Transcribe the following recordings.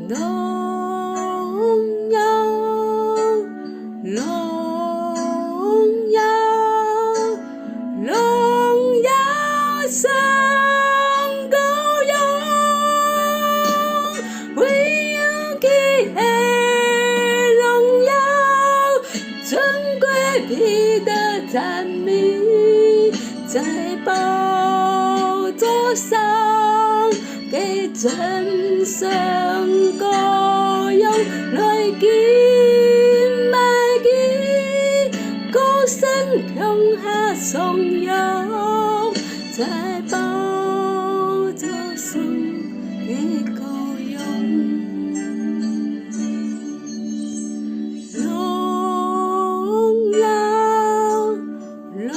荣耀，荣耀，荣耀神高勇，唯有你的荣耀，尊贵披的赞美，在宝座上给真神高勇来敬拜你，高声向下颂扬，在宝座上给高勇。荣耀，荣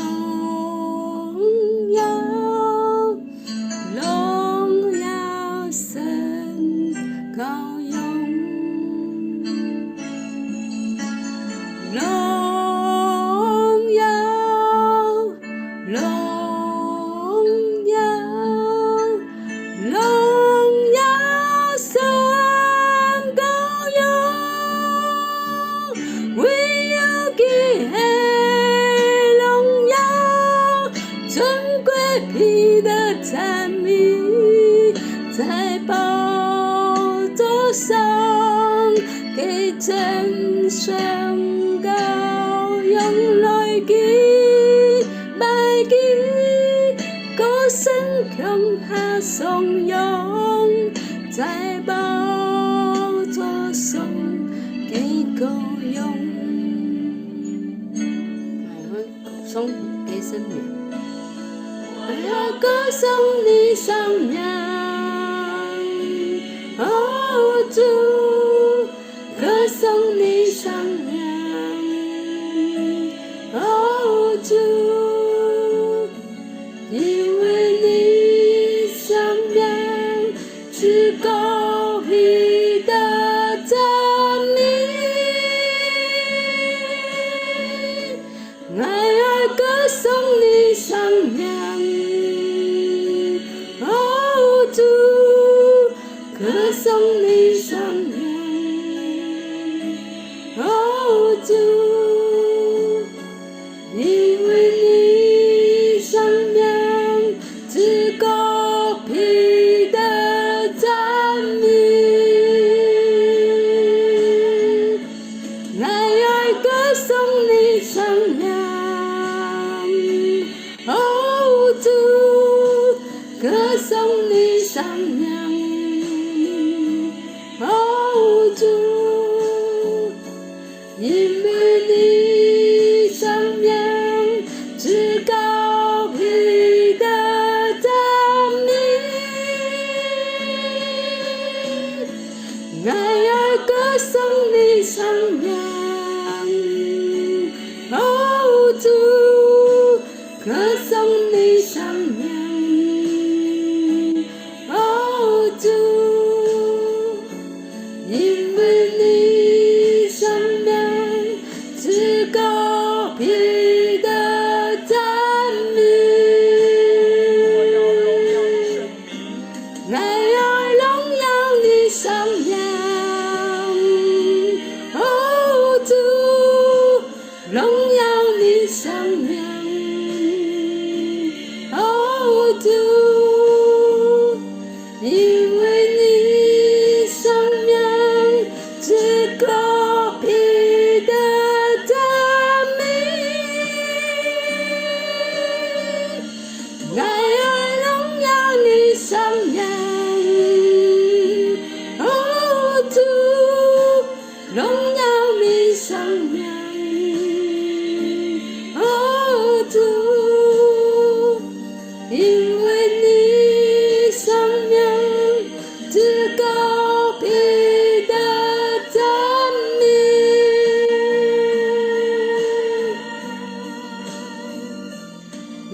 耀，荣耀神高勇，荣耀，荣耀，荣耀神高勇，唯有你的荣耀，尊贵披的赞美，在宝座上给真神高勇来敬拜你，高声向下颂扬，在宝座上给高勇。颂给神名，我要歌颂你上面，哦主，歌颂你上面，哦主，因为你上面是高披的赞美，爱儿歌颂你上面，哦主，歌颂你上面，哦主，因为你上面是高披的赞美，爱儿歌颂你上面，哦主，歌颂你上面，哦主，因为你上面是高披的赞美，爱儿歌颂你上面，哦主，歌颂你上面，哦主，因为你上面是高披的赞美，爱儿荣耀你上面，哦主，荣耀你上面，哦主，因为你上面是高披的赞美，爱儿荣耀你上面，哦主，荣耀你上面，哦主，因为你上面是高披的赞美，因